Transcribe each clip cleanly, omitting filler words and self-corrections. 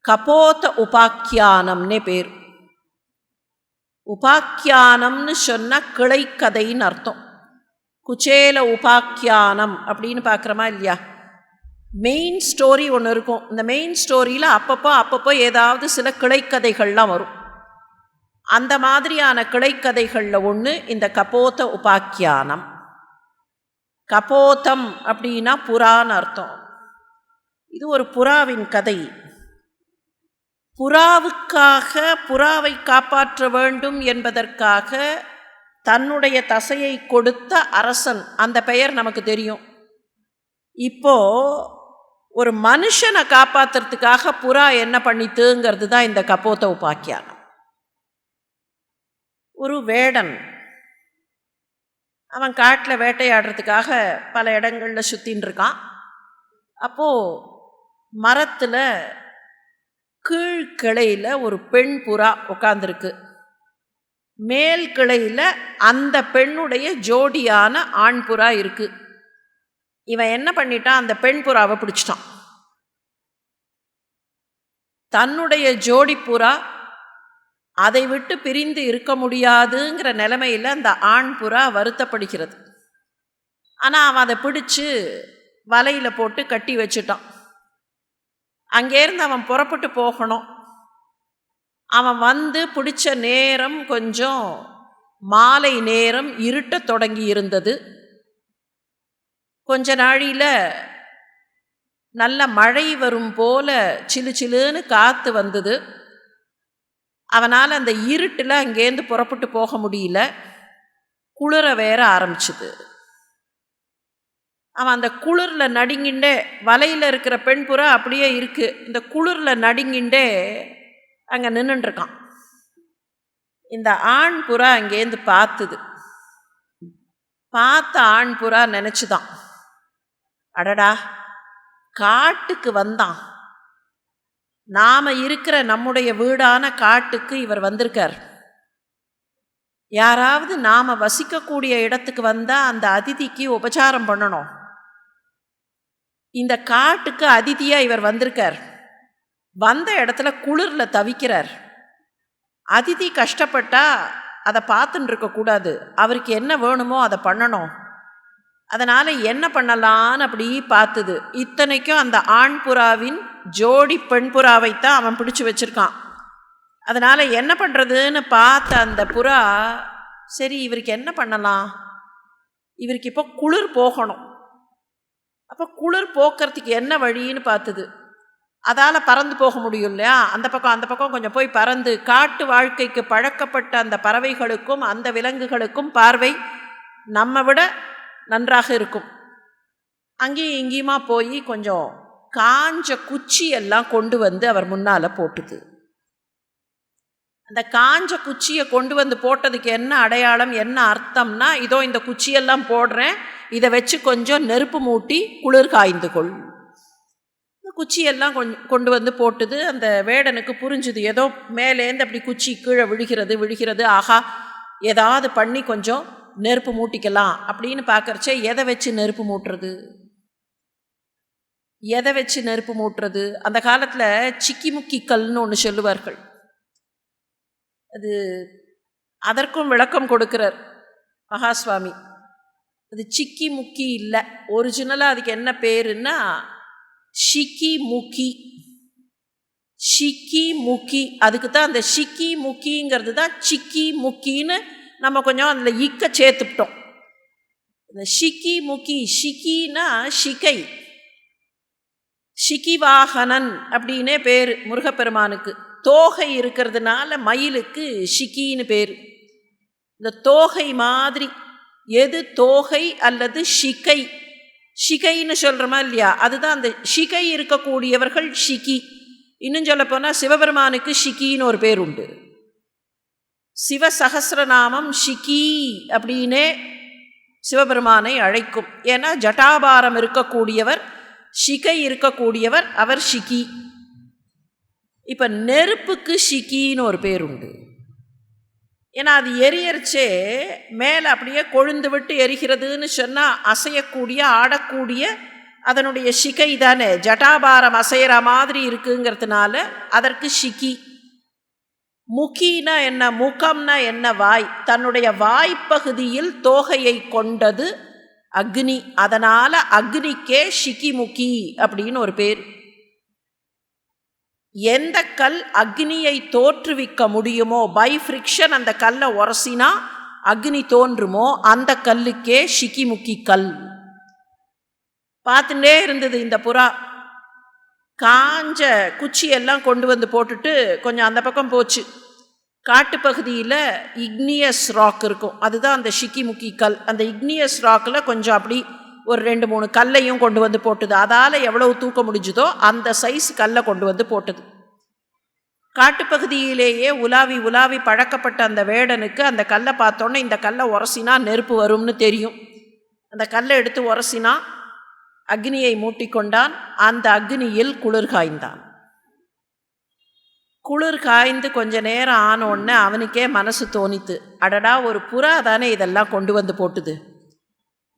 கபோத உபாக்கியானம்னே பேர். உபாக்கியானம்னு சொன்னால் கிளைக்கதைன்னு அர்த்தம். குச்சேல உபாக்கியானம் அப்படின்னு பார்க்குறோமா இல்லையா? மெயின் ஸ்டோரி ஒன்று இருக்கும். இந்த மெயின் ஸ்டோரியில் அப்பப்போ ஏதாவது சில கிளைக்கதைகள்லாம் வரும். அந்த மாதிரியான கிளைக்கதைகளில் ஒன்று இந்த கபோத உபாக்கியானம். கபோதம் அப்படின்னா புறான்னு அர்த்தம். இது ஒரு புறாவின் கதை. புறாவை காப்பாற்ற வேண்டும் என்பதற்காக தன்னுடைய தசையை கொடுத்த அரசன், அந்த பெயர் நமக்கு தெரியும். இப்போ ஒரு மனுஷனை காப்பாற்றுறதுக்காக புறா என்ன பண்ணித்துங்கிறது தான் இந்த கபோத உபாக்கியானம். ஒரு வேடன் அவன் காட்டில் வேட்டையாடுறதுக்காக பல இடங்களில் சுற்றின்னு இருக்கான். அப்போது மரத்தில் கீழ்கிளையில் ஒரு பெண் புறா உட்காந்துருக்கு. மேல் கிளையில் அந்த பெண்ணுடைய ஜோடியான ஆண் புறா இருக்குது. இவன் என்ன பண்ணிட்டான், அந்த பெண் புறாவை பிடிச்சிட்டான். தன்னுடைய ஜோடி புறா அதை விட்டு பிரிந்து இருக்க முடியாதுங்கிற நிலைமையில் அந்த ஆண் புறா வருத்தப்படுகிறது. ஆனால் அவன் அதை பிடிச்சி வலையில் போட்டு கட்டி வச்சுட்டான். அங்கேருந்து அவன் புறப்பட்டு போகணும். அவன் வந்து பிடிச்ச நேரம் கொஞ்சம் மாலை நேரம், இருட்ட தொடங்கி இருந்தது. கொஞ்ச நாழியில் நல்ல மழை வரும் போல சிலு சிலுன்னு காற்று வந்தது. அவனால் அந்த இருட்டில் அங்கேருந்து புறப்பட்டு போக முடியல. குளிர வேற ஆரம்பிச்சுது. அவன் அந்த குளிரில் நடுங்கிண்டே, வலையில் இருக்கிற பெண் புறா அப்படியே இருக்குது, இந்த குளிரில் நடுங்கிண்டே அங்கே நின்றுட்டுருக்கான். இந்த ஆண் புறா அங்கேருந்து பார்த்த ஆண் புறா நினச்சிதான், அடடா காட்டுக்கு வந்தான், நாம் இருக்கிற நம்முடைய வீடான காட்டுக்கு இவர் வந்திருக்கார். யாராவது நாம் வசிக்கக்கூடிய இடத்துக்கு வந்தால் அந்த அதிதிக்கு உபச்சாரம் பண்ணணும். இந்த காட்டுக்கு அதிதியாக இவர் வந்திருக்கார். வந்த இடத்துல குளிரில் தவிக்கிறார். அதிதி கஷ்டப்பட்டா அதை பார்த்துட்டு இருக்கக்கூடாது. அவருக்கு என்ன வேணுமோ அதை பண்ணணும். அதனால் என்ன பண்ணலான்னு அப்படி பார்த்தது. இத்தனைக்கும் அந்த ஆண் புறாவின் ஜோடி பெண் புறாவைத்தான் அவன் பிடிச்சி வச்சுருக்கான். அதனால் என்ன பண்ணுறதுன்னு பார்த்த அந்த புறா, சரி இவருக்கு என்ன பண்ணலாம், இவருக்கு இப்போ குளிர் போகணும். அப்போ குளிர் போக்குறதுக்கு என்ன வழின்னு பார்த்தது. அதால் பறந்து போக முடியும் இல்லையா? அந்த பக்கம் கொஞ்சம் போய் பறந்து, காட்டு வாழ்க்கைக்கு பழக்கப்பட்ட அந்த பறவைகளுக்கும் அந்த விலங்குகளுக்கும் பார்வை நம்ம விட நன்றாக இருக்கும். அங்கேயும் இங்கேயுமா போய் கொஞ்சம் காஞ்ச குச்சியெல்லாம் கொண்டு வந்து அவர் முன்னால் போட்டுது. அந்த காஞ்ச குச்சியை கொண்டு வந்து போட்டதுக்கு என்ன அடையாளம், என்ன அர்த்தம்னா, இதோ இந்த குச்சியெல்லாம் போடுறேன், இதை வச்சு கொஞ்சம் நெருப்பு மூட்டி குளிர் காய்ந்து கொள். இந்த குச்சியெல்லாம் கொண்டு வந்து போட்டுது. அந்த வேடனுக்கு புரிஞ்சுது, ஏதோ மேலேருந்து அப்படி குச்சி கீழே விழுகிறது, ஆஹா ஏதாவது பண்ணி கொஞ்சம் நெருப்பு மூட்டிக்கலாம் அப்படின்னு பார்க்கறச்சே, எதை வச்சு நெருப்பு மூட்டுறது? அந்த காலத்தில் சிக்கி முக்கி கல்னு ஒன்று சொல்லுவார்கள். அது அதற்கும் விளக்கம் கொடுக்கிறார் மகாஸ்வாமி. அது சிக்கி முக்கி இல்லை, ஒரிஜினலாக அதுக்கு என்ன பேருன்னா ஷிக்கி முக்கி. அதுக்கு தான் அந்த ஷிக்கி முக்கிங்கிறது தான் சிக்கி முக்கின்னு நம்ம கொஞ்சம் அதில் இக்க சேர்த்துட்டோம். இந்த ஷிக்கி முக்கி, ஷிக்கின்னா ஷிகை, ஷிகிவாகனன் அப்படின்னே பேர் முருகப்பெருமானுக்கு. தோகை இருக்கிறதுனால மயிலுக்கு ஷிக்கின்னு பேர். இந்த தோகை மாதிரி எது தோகை அல்லது ஷிகைன்னு சொல்கிறோமா இல்லையா, அதுதான் அந்த ஷிகை இருக்கக்கூடியவர்கள் ஷிக்கி. இன்னும் சொல்லப்போனால் சிவபெருமானுக்கு ஷிக்கின்னு ஒரு பேர் உண்டு. சிவசகஸ்ரநாமம் ஷிக்கி அப்படின்னே சிவபெருமானை அழைக்கும். ஏன்னா ஜட்டாபாரம் இருக்கக்கூடியவர், ஷிகை இருக்கக்கூடியவர், அவர் ஷிக்கி. இப்போ நெருப்புக்கு ஷிக்கின்னு ஒரு பேர் உண்டு. ஏன்னா அது எரியரிச்சே மேலே அப்படியே கொழுந்து விட்டு எரிகிறதுன்னு சொன்னால் அசையக்கூடிய ஆடக்கூடிய அதனுடைய சிகை தானே ஜட்டாபாரம் அசைகிற மாதிரி இருக்குங்கிறதுனால அதற்கு ஷிகி. முகினா என்ன, முகம்னா என்ன, வாய். தன்னுடைய வாய்ப்பகுதியில் தோகையை கொண்டது அக்னி. அதனால் அக்னிக்கே ஷிகிமுகி அப்படின்னு ஒரு பேர். எந்த கல் அக்னியை தோற்றுவிக்க முடியுமோ, பை ஃப்ரிக்ஷன் அந்த கல்லை உரசினா அக்னி தோன்றுமோ, அந்த கல்லுக்கே ஷிகிமுகி கல். பார்த்துட்டே இருந்தது இந்த புறா. காஞ்ச குச்சியெல்லாம் கொண்டு வந்து போட்டுட்டு கொஞ்சம் அந்த பக்கம் போச்சு. காட்டுப்பகுதியில் இக்னியஸ் ராக் இருக்கும், அதுதான் அந்த ஷிகிமுகி கல். அந்த இக்னியஸ் ராக்கில் கொஞ்சம் அப்படி ஒரு 2-3 கல்லையும் கொண்டு வந்து போட்டுது. அதால் எவ்வளவு தூக்க முடிஞ்சுதோ அந்த சைஸ் கல்லை கொண்டு வந்து போட்டுது. காட்டுப்பகுதியிலேயே உலாவி உலாவி பழக்கப்பட்ட அந்த வேடனுக்கு அந்த கல்லை பார்த்தோன்னே இந்த கல்லை உரசினா நெருப்பு வரும்னு தெரியும். அந்த கல்லை எடுத்து உரசினா அக்னியை மூட்டிக்கொண்டான். அந்த அக்னியில் குளிர் காய்ந்தான். குளிர் காய்ந்து கொஞ்ச நேரம் ஆனோடனே அவனுக்கே மனசு தோணித்து, அடடா ஒரு புறா தானே இதெல்லாம் கொண்டு வந்து போட்டுது,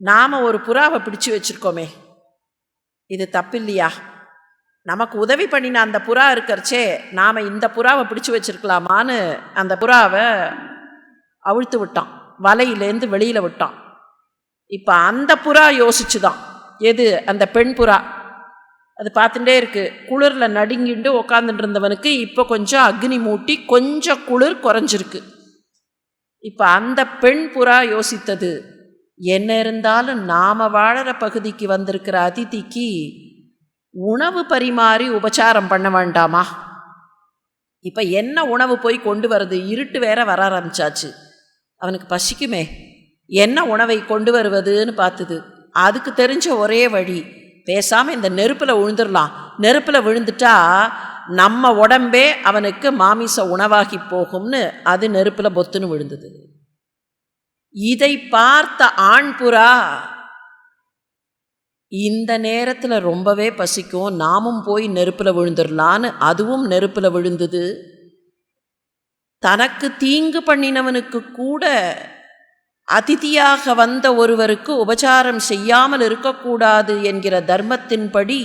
நாம் ஒரு புறாவை பிடிச்சு வச்சுருக்கோமே, இது தப்பில்லையா? நமக்கு உதவி பண்ணின அந்த புறா இருக்கிறச்சே நாம் இந்த புறாவை பிடிச்சு வச்சுருக்கலாமான்னு அந்த புறாவை அவிழ்த்து விட்டான், வலையிலேருந்து வெளியில் விட்டான். இப்போ அந்த புறா யோசிச்சுதான், எது அந்த பெண் புறா, அது பார்த்துட்டே இருக்குது. குளிரில் நடுங்கிண்டு உக்காந்துட்டு இருந்தவனுக்கு இப்போ கொஞ்சம் அக்னி மூட்டி கொஞ்சம் குளிர் குறைஞ்சிருக்கு. இப்போ அந்த பெண் புறா யோசித்தது, என்ன இருந்தாலும் நாம் வாழற பகுதிக்கு வந்திருக்கிற அதிதிக்கு உணவு பரிமாறி உபச்சாரம் பண்ண வேண்டாமா? இப்போ என்ன உணவு போய் கொண்டு வருது? இருட்டு வேற வர ஆரம்பிச்சாச்சு. அவனுக்கு பசிக்குமே, என்ன உணவை கொண்டு வருவதுன்னு பார்த்துது. அதுக்கு தெரிஞ்ச ஒரே வழி, பேசாமல் இந்த நெருப்பில் விழுந்துடலாம். நெருப்பில் விழுந்துட்டா நம்ம உடம்பே அவனுக்கு மாமிச உணவாகி போகும்னு அது நெருப்பில் பொத்துன்னு விழுந்தது. இதை பார்த்த ஆண் புறா, இந்த நேரத்தில் ரொம்பவே பசிக்கும், நாமும் போய் நெருப்பில் விழுந்துடலான்னு அதுவும் நெருப்பில் விழுந்தது. தனக்கு தீங்கு பண்ணினவனுக்கு கூட அதிதியாக வந்த ஒருவருக்கு உபச்சாரம் செய்யாமல் இருக்கக்கூடாது என்கிற தர்மத்தின்படி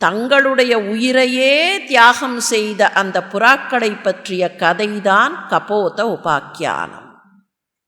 தங்களுடைய உயிரையே தியாகம் செய்த அந்த புறாக்களை பற்றிய கதைதான் கபோத உபாக்கியானம்.